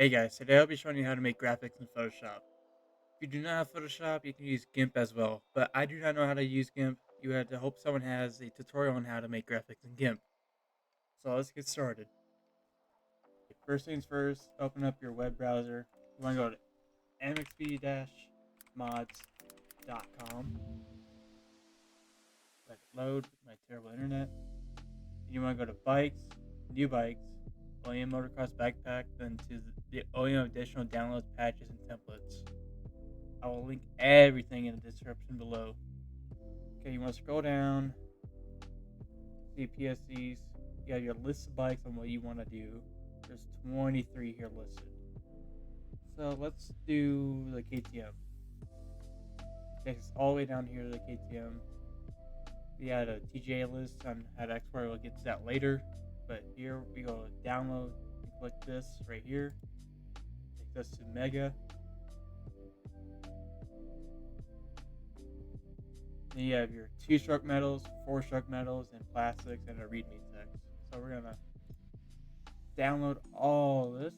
Hey guys, today I'll be showing you how to make graphics in Photoshop. If you do not have Photoshop, you can use GIMP as well, but I do not know how to use GIMP. You have to hope someone has a tutorial on how to make graphics in GIMP. So let's get started. First things first, open up your web browser. You want to go to mxp-mods.com. Let it load with my terrible internet. And you want to go to bikes, new bikes, OEM motocross backpack, then to the OEM additional downloads, patches, and templates. I will link everything in the description below. Okay, you want to scroll down, see PSCs. You have your list of bikes on what you want to do. There's 23 here listed. So let's do the KTM. Takes us all the way down here to the KTM. We had a TJ list on how to export. We'll get to that later. But here we go to download. You click this right here. Takes us to Mega. Then you have your 2-stroke metals, 4-stroke metals, and plastics, and a README text. So we're gonna download all this.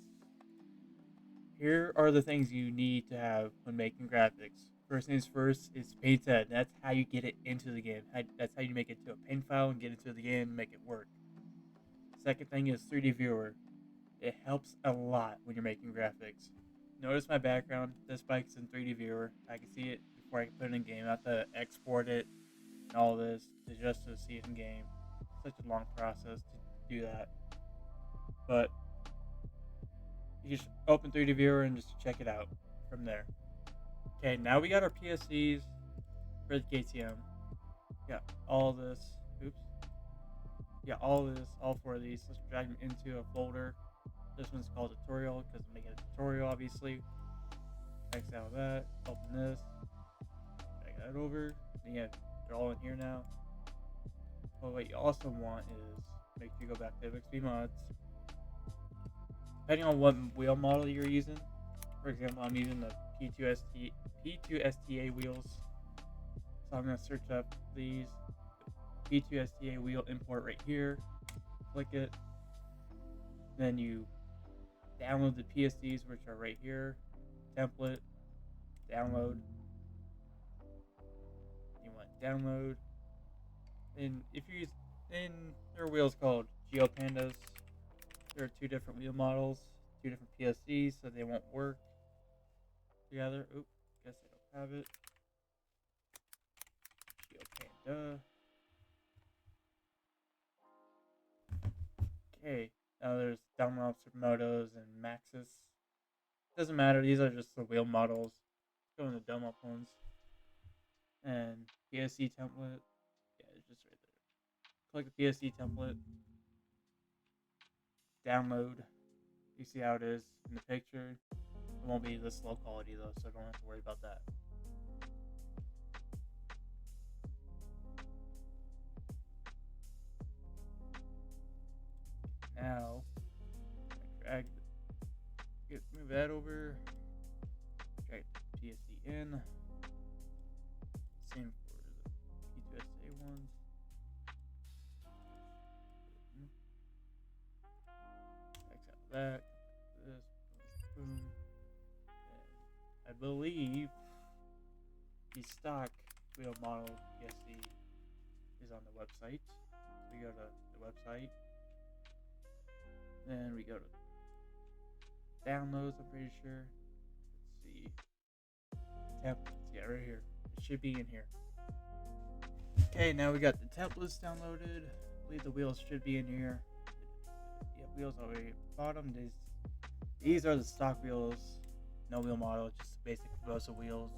Here are the things you need to have when making graphics. First things first is Painted. That's how you get it into the game. That's how you make it to a paint file and get it into the game and make it work. Second thing is 3D Viewer. It helps a lot when you're making graphics. Notice my background. This bike's in 3D Viewer. I can see it before I can put it in game. I have to export it and all this just to see it in game. Such a long process to do that. But you just open 3D Viewer and just check it out from there. Okay, now we got our PSCs for the KTM. Got all this. Oops. Yeah, all this, all four of these. Let's drag them into a folder. This one's called tutorial because I'm making a tutorial, obviously. X out that. Open this. Drag that over. Then yeah, they're all in here now. But what you also want is make sure you go back to MXP mods. Depending on what wheel model you're using. For example, I'm using the P2STA wheels. So I'm going to search up these. P2STA wheel import right here. Click it. Then you download the PSCs, which are right here. Template. Download. You want download. And if you use, then there are wheels called GeoPandas. There are two different wheel models, two different PSCs, so they won't work together. Oop, guess I don't have it. GeoPanda. Okay, now there's Dunlops, Motos, and Maxis. Doesn't matter, these are just the wheel models. Go in the Dunlop ones. And PSC template. Yeah, it's just right there. Click the PSC template. Download. You see how it is in the picture. It won't be this low quality though, so don't have to worry about that. Now, drag, move that over, drag the PSC in. Same for the P2SA ones. X out that, this, boom. And I believe the stock wheel model PSC is on the website. We go to the website. Then we go to downloads, I'm pretty sure. Let's see. Templates, yeah, right here. It should be in here. Okay, now we got the templates downloaded. I believe the wheels should be in here. Yeah, wheels are already at the bottom. These are the stock wheels. No wheel model, just basic Rosa wheels.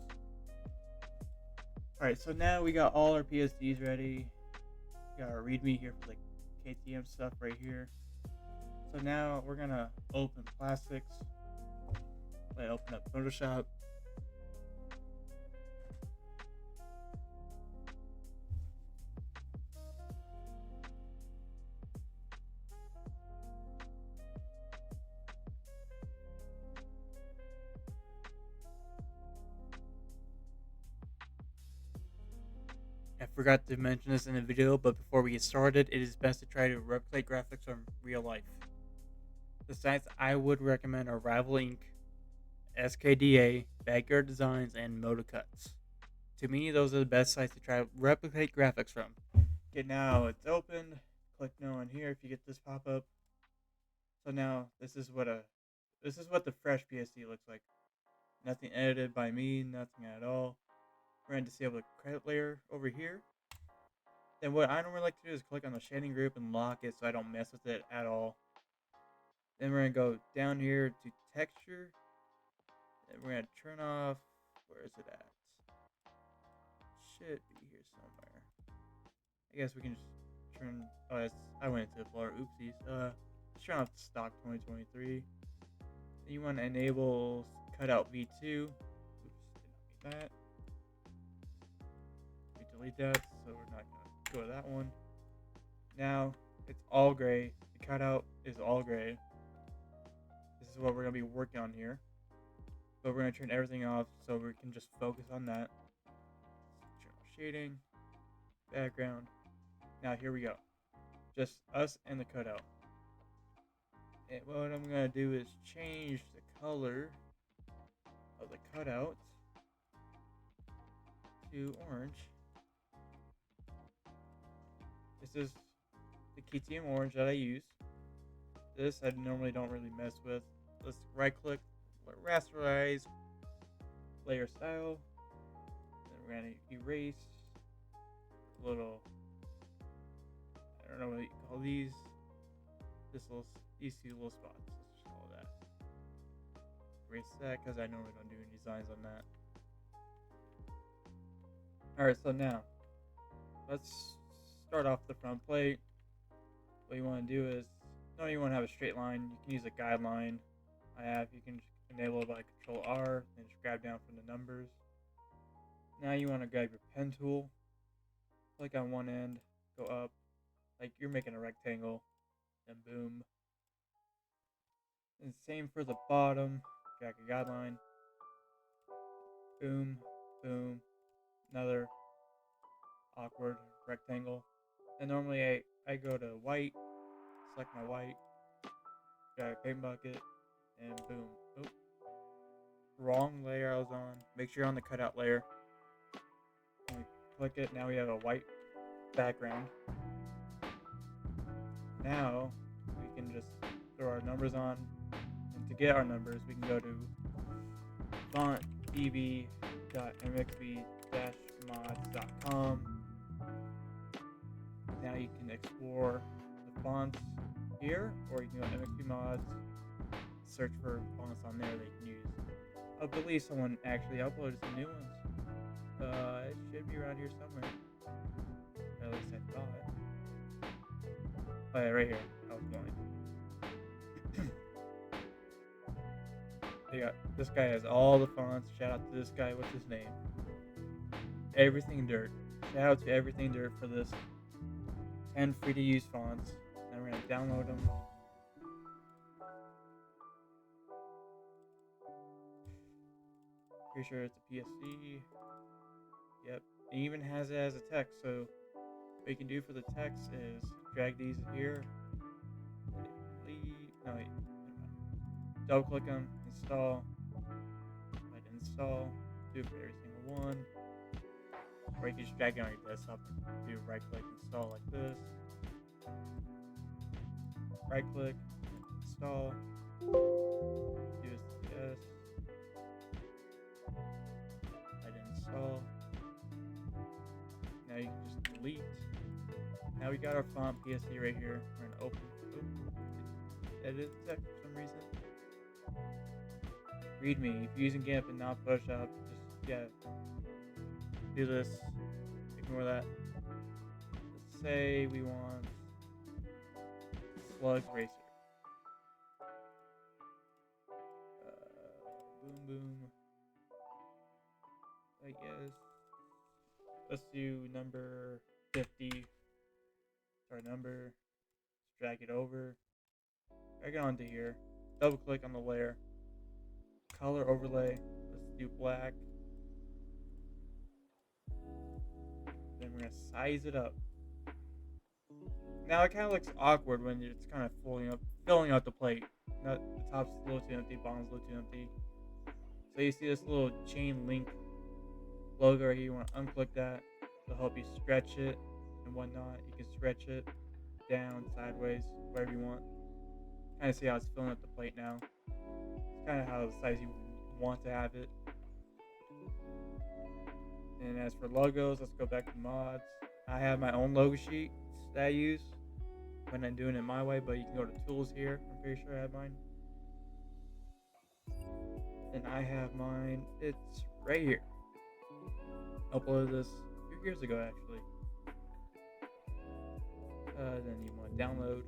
Alright, so now we got all our PSDs ready. We got our README here for the KTM stuff right here. So now we're gonna open plastics. Open up Photoshop. I forgot to mention this in the video, but before we get started, it is best to try to replicate graphics from real life. The sites I would recommend are Rival Ink, SKDA, Backyard Designs, and Motocuts. To me, those are the best sites to try to replicate graphics from. Okay, now it's open. Click no on here if you get this pop up. So now this is what the fresh PSD looks like. Nothing edited by me, nothing at all. We're going to disable the credit layer over here. Then what I normally like to do is click on the shading group and lock it so I don't mess with it at all. Then we're going to go down here to texture. And we're going to turn off, where is it at? Should be here somewhere. I guess we can just turn, I went into the floor, oopsies. Let's turn off stock 2023. Then you want to enable cutout V2. Oops, did not mean that. We delete that, so we're not going to go to that one. Now, it's all gray. The cutout is all gray. This is what we're going to be working on here. But we're going to turn everything off so we can just focus on that. Turn off shading, background. Now here we go. Just us and the cutout. And what I'm going to do is change the color of the cutout to orange. This is the KTM orange that I use. This I normally don't really mess with. Let's right click, rasterize, layer style. Then we're going to erase a little, I don't know what you call these. These two little spots. Let's just call that. Erase that because I normally don't do any designs on that. Alright, so now let's start off the front plate. What you want to do is, no, you want to have a straight line. You can use a guideline. You can enable it by Control R and just grab down from the numbers. Now you want to grab your pen tool, click on one end, go up, like you're making a rectangle, and boom. And same for the bottom, drag a guideline, boom, boom, another awkward rectangle. And normally I go to white, select my white, drag a paint bucket, and boom. Oop. Wrong layer I was on. Make sure you're on the cutout layer. And we click it, now we have a white background. Now we can just throw our numbers on. And to get our numbers, we can go to fontdb.mxv-mods.com. Now you can explore the fonts here, or you can go to MXV Mods, search for fonts on there that you can use. I believe someone actually uploaded some new ones. It should be around here somewhere. Or at least I thought. Oh yeah, right here. I was blind. This guy has all the fonts. Shout out to this guy. What's his name? Everything Dirt. Shout out to Everything Dirt for this 10 free to use fonts. Now we're going to download them. Pretty sure it's a PSD. Yep. It even has it as a text. So what you can do for the text is drag these here. Double click them, install. Hit install. Do it for every single one. Or you can just drag it on your desktop and do right click install like this. Right click, install. Do this yes. Hit install. Now you can just delete. Now we got our font PSD right here. We're gonna open. Edit text for some reason. README. If you're using GIMP and not Photoshop, just do this. Ignore that. Let's say we want Slug Racer. Boom boom. I guess. Let's do number 50. It's our number. Let's drag it over. Drag it onto here. Double click on the layer. Color overlay. Let's do black. Then we're gonna size it up. Now it kind of looks awkward when it's kind of filling up the plate. Not the top's a little too empty, bottom's a little too empty. So you see this little chain link logo right here. You want to unclick that to help you stretch it and whatnot. You can stretch it down, sideways, wherever you want. Kind of see how it's filling up the plate now. It's kind of how the size you want to have it. And as for logos, let's go back to mods. I have my own logo sheet that I use when I'm doing it my way, but you can go to tools here. I'm pretty sure I have mine. And I have mine. It's right here. Uploaded this a few years ago, actually. Then you want to download.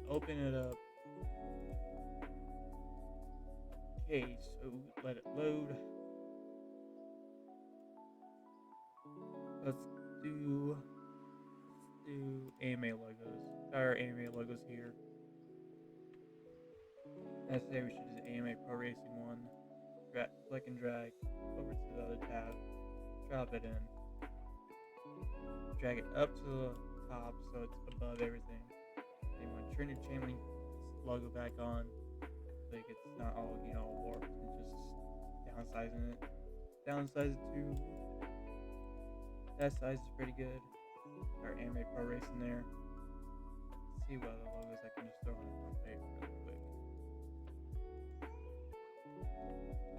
Open it up. Okay, so let it load. Let's do AMA logos. Our AMA logos here. I say we should do the AMA Pro Racing one. Click and drag over to the other tab. Drop it in. Drag it up to the top so it's above everything. Then you want to turn your chain link logo back on so it's not all warped and just downsizing it. Downsize it to that size is pretty good. Our AMA Pro Racing there. Let's see what other logos I can just throw on the front page real quick.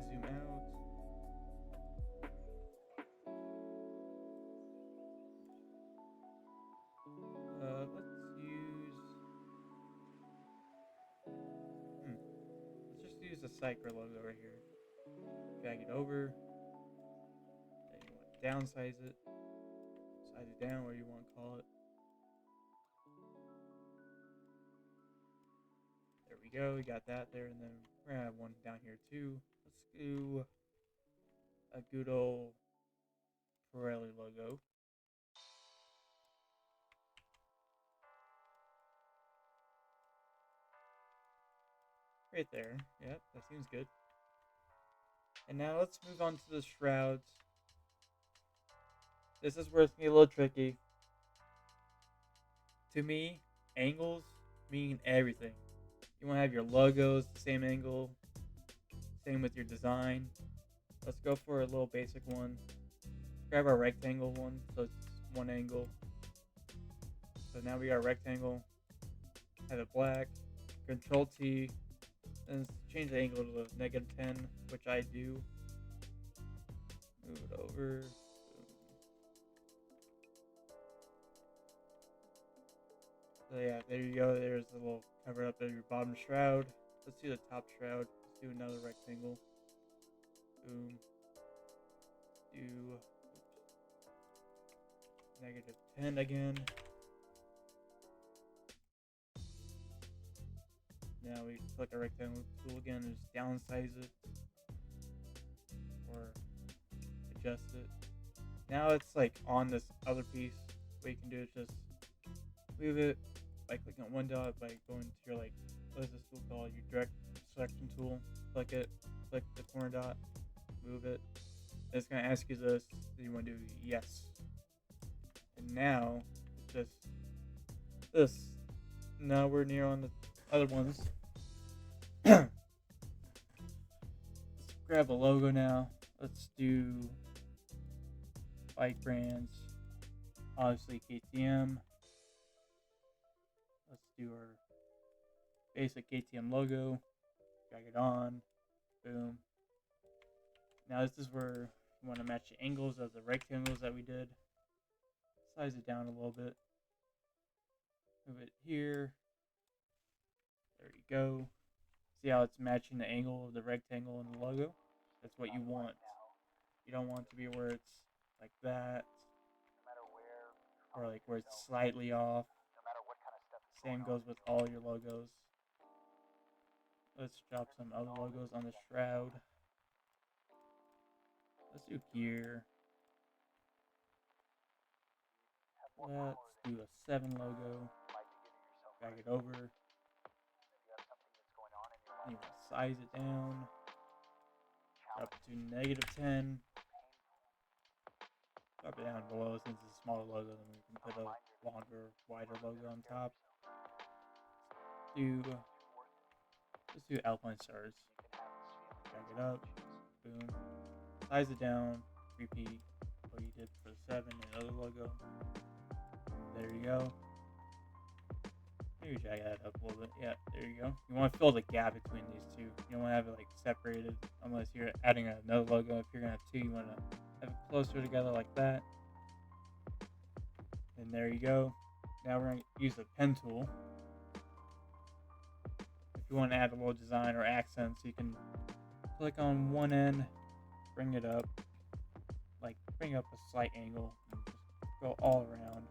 Zoom out. Let's just use the Cycler logo right here. Drag it over. Then you want to downsize it. Size it down, whatever you want to call it. There we go. We got that there, and then we're gonna have one down here too. Let's do a good old Pirelli logo. Right there. Yep, that seems good. And now let's move on to the shrouds. This is where it's gonna be a little tricky. To me, angles mean everything. You want to have your logos the same angle, same with your design. Let's go for a little basic one. Grab our rectangle one, so it's one angle. So now we got a rectangle. Have it black. Control T, and change the angle to -10, which I do. Move it over. So yeah, there you go. There's a little cover up of your bottom shroud. Let's do the top shroud. Let's do another rectangle. Boom. Do -10 again. Now we click our rectangle tool again and just downsize it or adjust it. Now it's like on this other piece. What you can do is just move it by clicking on one dot by going to your what is this tool called? Your direct selection tool. Click it, click the corner dot, move it. And it's gonna ask you this. Do you want to do yes? And now it's just this. Now we're near on the other ones. Let's grab a logo now. Let's do bike brands. Obviously KTM. Let's do our basic KTM logo. Drag it on. Boom. Now this is where you want to match the angles of the rectangles that we did. Size it down a little bit. Move it here. There you go. See how it's matching the angle of the rectangle and the logo? That's what you want. You don't want it to be where it's like that. Or like where it's slightly off. Same goes with all your logos. Let's drop some other logos on the shroud. Let's do gear. Let's do a 7 logo. Drag it over. You want to size it down up to -10. Drop it down below since it's a smaller logo. Then we can put a longer, wider logo on top. Let's do Alpine Stars. Drag it up. Boom. Size it down. Repeat what you did for the 7 and the other logo. There you go. Maybe drag that up a little bit. Yeah, there you go. You want to fill the gap between these two. You don't want to have it like separated unless you're adding another logo. If you're going to have two, you want to have it closer together like that. And there you go. Now we're going to use the pen tool. If you want to add a little design or accents, you can click on one end, bring it up, like bring up a slight angle, and just go all around.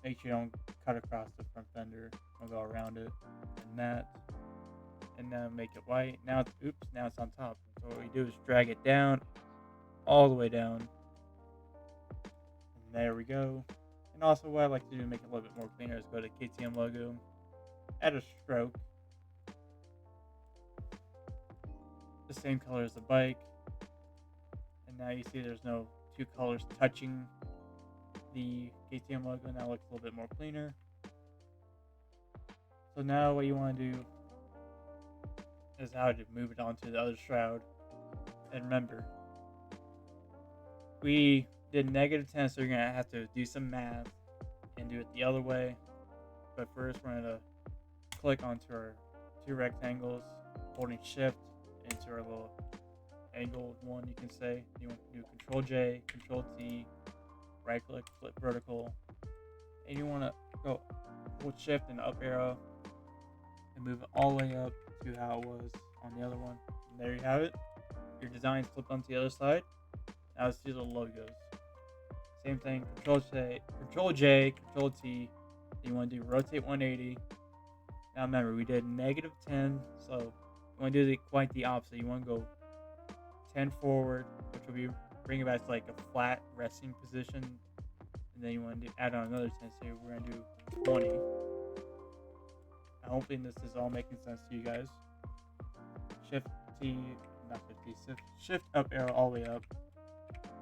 Make sure you don't cut across the front fender. We'll go around it, and that, and then make it white. Now it's now it's on top. So what we do is drag it down, all the way down, and there we go. And also, what I like to do to make it a little bit more cleaner is go to KTM logo, add a stroke, the same color as the bike, and now you see there's no two colors touching the KTM logo. Now it looks a little bit more cleaner. So now what you want to do is how to move it onto the other shroud. And remember, we did -10, so you're going to have to do some math and do it the other way. But first we're going to click onto our two rectangles, holding shift into our little angled one, you can say. You want to do Control J, Control T, right click, flip vertical, and you want to go hold shift and up arrow and move it all the way up to how it was on the other one. And there you have it. Your design flipped onto the other side. Now let's do the logos. Same thing, Control J, Control T. You want to do rotate 180. Now remember, we did -10, so you want to do quite the opposite. You want to go 10 forward, which will be bring it back to like a flat resting position, and then you want to add on another 10. So we're gonna do 20. Now, hopefully this is all making sense to you guys. Shift T, not Shift T, Shift up arrow all the way up,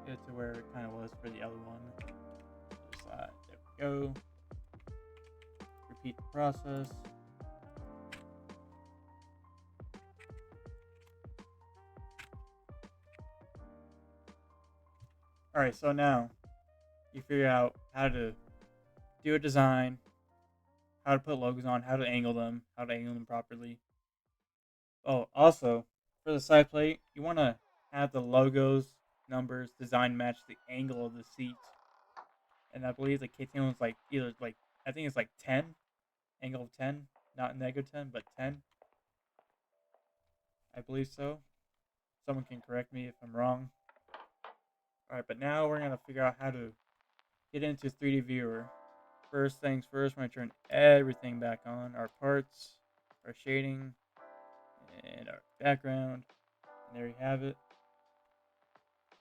get to where it kind of was for the other one. Other side. There we go. Repeat the process. Alright, so now you figure out how to do a design, how to put logos on, how to angle them properly. Oh, also, for the side plate, you want to have the logos, numbers, design match the angle of the seat. And I believe the KTM was like I think it's like 10, angle of 10, not -10, but 10. I believe so. Someone can correct me if I'm wrong. Alright, but now we're going to figure out how to get into 3D Viewer. First things first, we're going to turn everything back on. Our parts, our shading, and our background. And there you have it.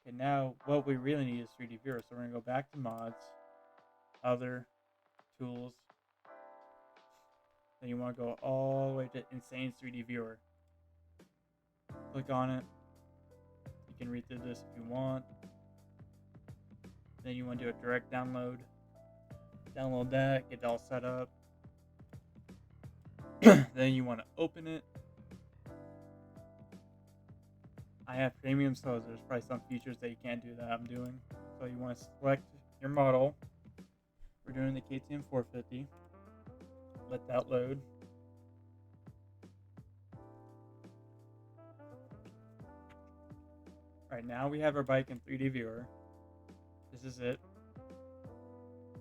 Okay, now what we really need is 3D Viewer. So we're going to go back to Mods, Other, Tools. Then you want to go all the way to Insane 3D Viewer. Click on it. You can read through this if you want. Then you want to do a direct download. Download that, get it all set up. Then you want to open it. I have premium, so there's probably some features that you can't do that I'm doing. So you want to select your model. We're doing the KTM 450. Let that load. Alright, now we have our bike in 3D Viewer. This is it.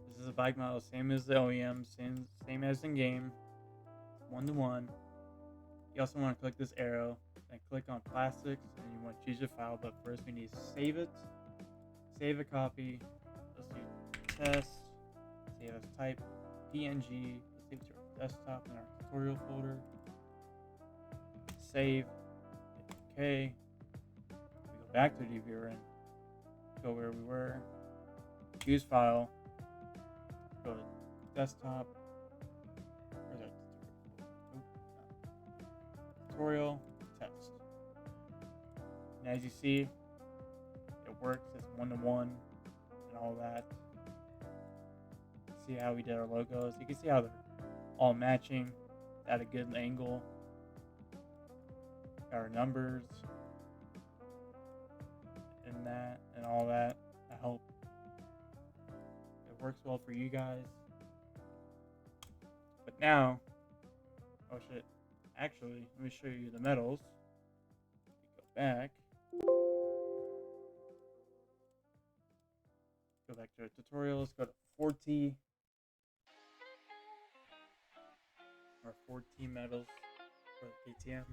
This is a bike model, same as the OEM, same as in game, 1-to-1. You also want to click this arrow, then click on plastics, and you want to choose your file. But first, we need to save it. Save a copy. Let's do test. Save as type PNG. Let's save it to our desktop in our tutorial folder. Save. Hit OK. We go back to the viewer and go where we were. Choose file. go to desktop. Where's that tutorial? Test. And as you see, it works. It's 1-to-1 and all that. See how we did our logos. You can see how they're all matching at a good angle. Our numbers and that and all that. I hope it works well for you guys. But now, oh shit, actually, let me show you the medals. Go back. Go back to the tutorials. Go to 4T. Or 4T medals for the KTM.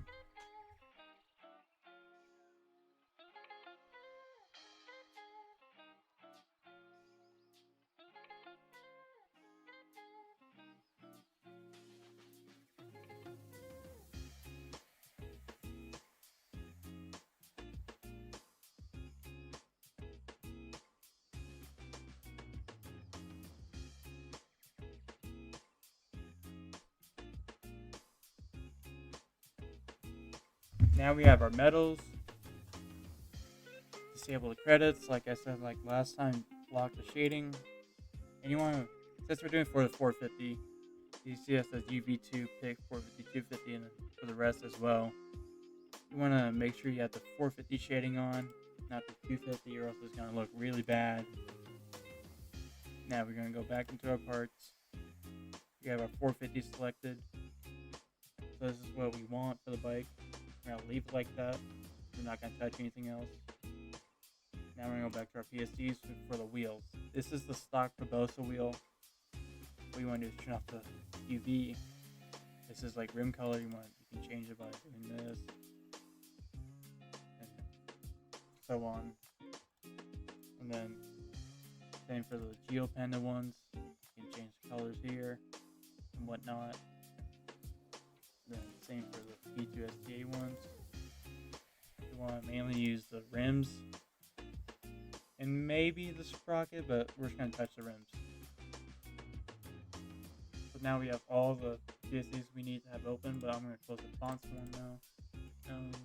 Now we have our medals. Disable the credits, like I said, like last time. Block the shading. And you want to, since we're doing for the 450, you see it says UV2 pick 450, 250, and for the rest as well. You want to make sure you have the 450 shading on, not the 250, or else it's going to look really bad. Now we're going to go back into our parts. We have our 450 selected. So this is what we want for the bike. We're going to leave it like that. We're not going to touch anything else. Now we're going to go back to our PSDs for the wheels. This is the stock Barbosa wheel. What you want to do is turn off the UV. This is like rim color. You can change it by doing this. And so on. And then same for the Geo Panda ones. You can change the colors here and whatnot. Then same for the B2STA ones. You want to mainly use the rims and maybe the sprocket, but we're just going to touch the rims. So now we have all the PSCs we need to have open, but I'm going to close the fonts one now. This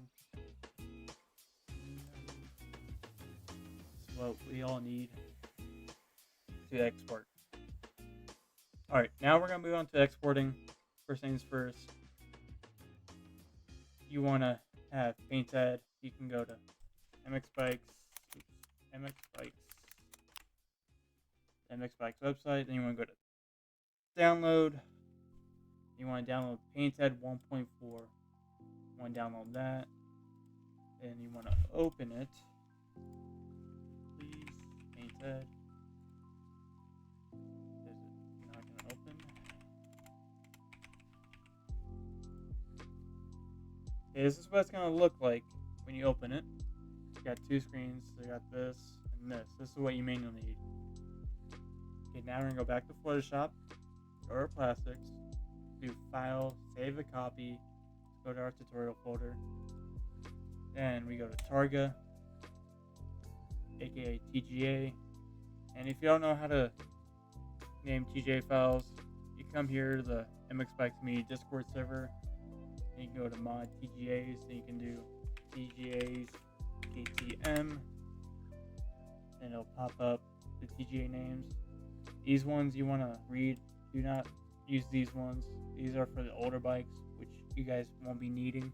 is what we all need to export. Alright, now we're going to move on to exporting. First things first. You want to have painted, you can go to MX Bikes website, then you want to go to download. You want to download painted 1.4. You want to download that, and you want to open it. Please, painted. Is it not going to open? Okay, this is what it's going to look like when you open it. You got two screens. So you got this and this. This is what you mainly need. Okay, now we're going to go back to Photoshop. Go to our plastics. Do File, Save a Copy. Go to our tutorial folder. Then we go to Targa, aka TGA. And if you don't know how to name TGA files, you come here to the MX Bikes Me Discord server. And you can go to mod TGAs, and you can do TGAs KTM, and it'll pop up the TGA names. These ones you want to read. Do not use these ones. These are for the older bikes, which you guys won't be needing.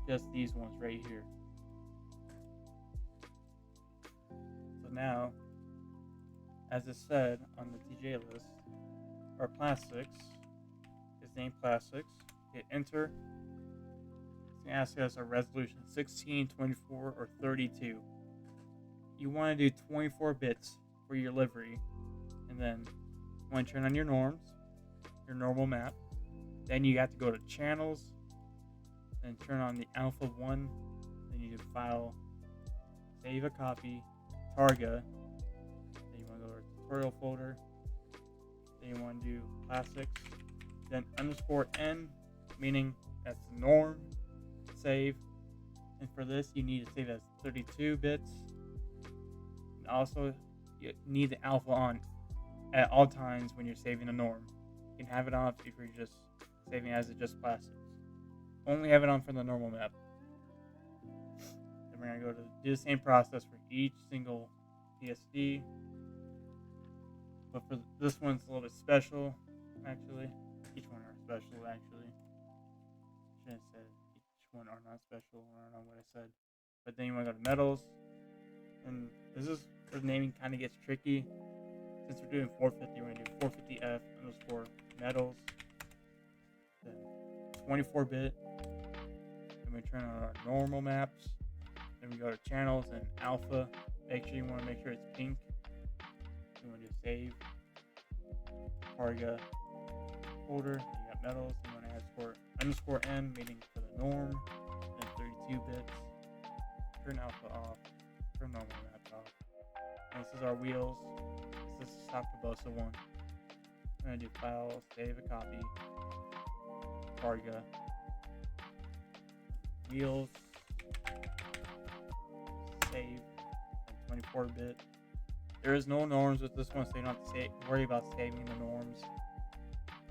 Just these ones right here. So now, as it said on the TGA list, our plastics is named plastics. Hit enter. It's going to ask us a resolution 16, 24, or 32. You want to do 24 bits for your livery, and then you want to turn on your norms, your normal map. Then you have to go to channels and turn on the Alpha 1. Then you do File, Save a Copy, Targa. Then you want to go to tutorial folder. Then you want to do plastics. Then _N, meaning that's the norm. Save. And for this, you need to save as 32 bits. And also, you need the alpha on at all times when you're saving a norm. You can have it off if you're just saving as it just plastics. Only have it on for the normal map. Then we're gonna do the same process for each single PSD. But for this one's a little bit special, actually. Each one are special, actually. Shouldn't have said each one are not special. I don't know what I said. But then you want to go to metals. And this is where the naming kind of gets tricky. Since we're doing 450, we're going to do 450F underscore metals. Then 24-bit. Then we turn on our normal maps. Then we go to channels and alpha. Make sure it's pink. You want to do save. Targa folder. You got metals. You want to add underscore n, meaning for the norm. Then 32 bits. Turn alpha off. Turn normal maps off. And this is our wheels. This is stop Cabosa one. I'm gonna do file, save a copy. Targa. Wheels. Save. 24-bit. There is no norms with this one, so you don't have to worry about saving the norms.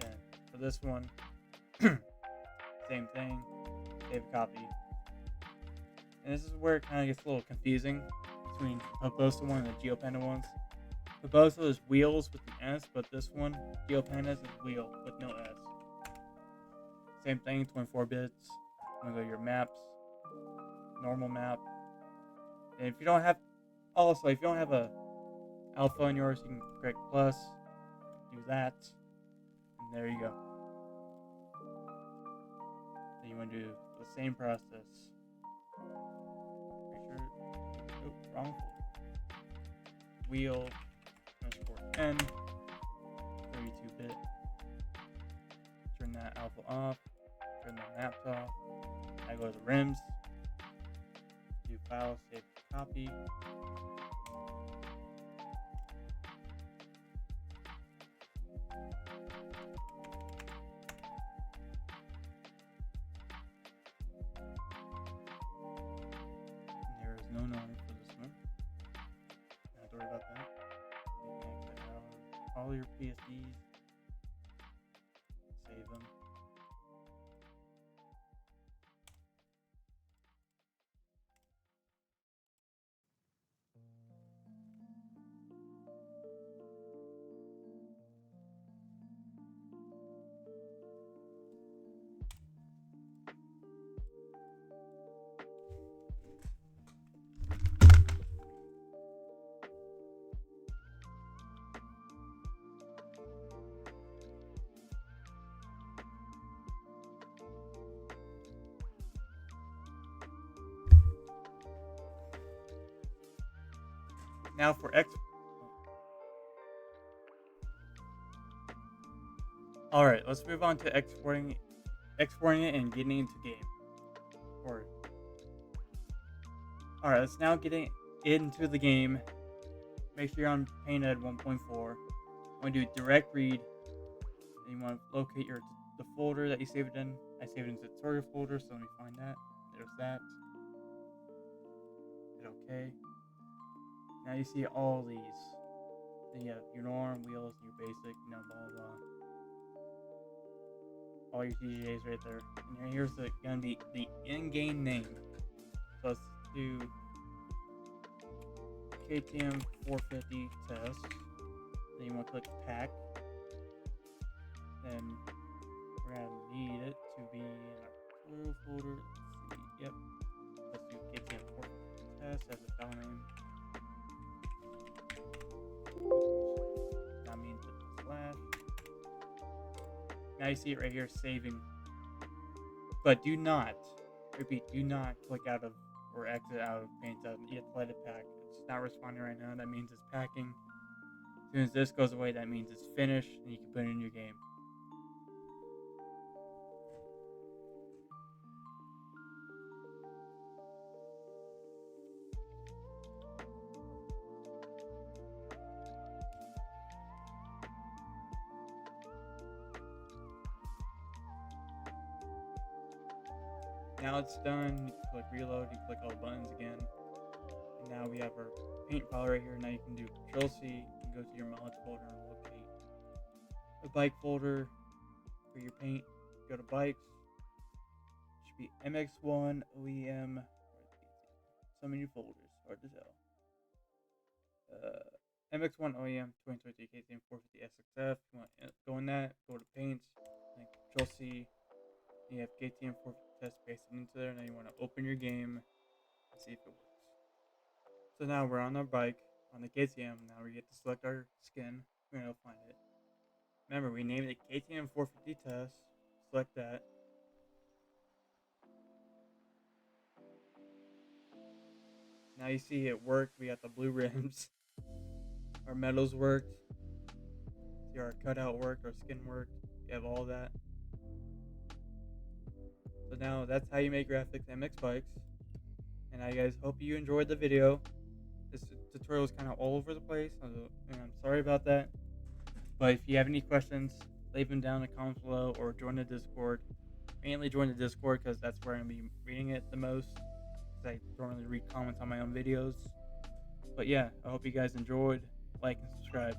Then for this one, same thing. Save a copy. And this is where it kind of gets a little confusing between Cabosa one and the GeoPanda ones. Cabosa is wheels with the S, but this one, GeoPanda, is wheel with no S. Same thing, 24 bits. I'm gonna go to your maps, normal map. And if you don't have a alpha on yours, you can click plus, do that, and there you go. Then you want to do the same process. Make sure, wrong folder. Wheel underscore n, 32-bit. Turn that alpha off. Turn the maps off. I go to the rims. Do file, save, copy. There is no norm for this one. Don't have to worry about that. You can exit out all your PSDs. Save them. Now for Alright, let's move on to exporting it and getting into game. Alright, let's now get into the game. Make sure you're on Painted 1.4. I'm going to do direct read. And you want to locate the folder that you saved it in. I saved it in the tutorial folder, so let me find that. There's that. Hit OK. Now you see all these. Then you have your norm, wheels, your basic, blah blah blah. All your TGAs right there. And here's gonna be the in-game name. So let's do KTM 450 test. Then you want to click pack. Then we're gonna need it to be in our tutorial folder. Let's see. Yep. Let's do KTM 450 test as a file name. That means it's slash. Now you see it right here saving. But do not click out of or exit out of Paint. You have to let it pack. It's not responding right now. That means it's packing. As soon as this goes away, that means it's finished and you can put it in your game. Now it's done, you click reload, you click all the buttons again. And now we have our paint file right here. Now you can do Control C and go to your mods folder and locate a bike folder for your paint. Go to bikes. Should be MX1 OEM. So many folders, hard to tell. MX1 OEM 2020 KTM 450 SXF. You want to go in that, go to paints, then Control C. You have KTM 450 test pasted into there. Now you want to open your game and see if it works. So now we're on our bike on the KTM. Now we get to select our skin. We're gonna find it. Remember, we named it KTM 450 test. Select that. Now you see it worked. We got the blue rims. Our metals worked. See, our cutout worked. Our skin worked. You have all that. So now that's how you make graphics MX bikes. And I guys hope you enjoyed the video. This tutorial is kind of all over the place, and I'm sorry about that. But if you have any questions, leave them down in the comments below or join the Discord. Mainly join the Discord because that's where I'm going to be reading it the most. Because I don't really read comments on my own videos. But yeah, I hope you guys enjoyed. Like and subscribe.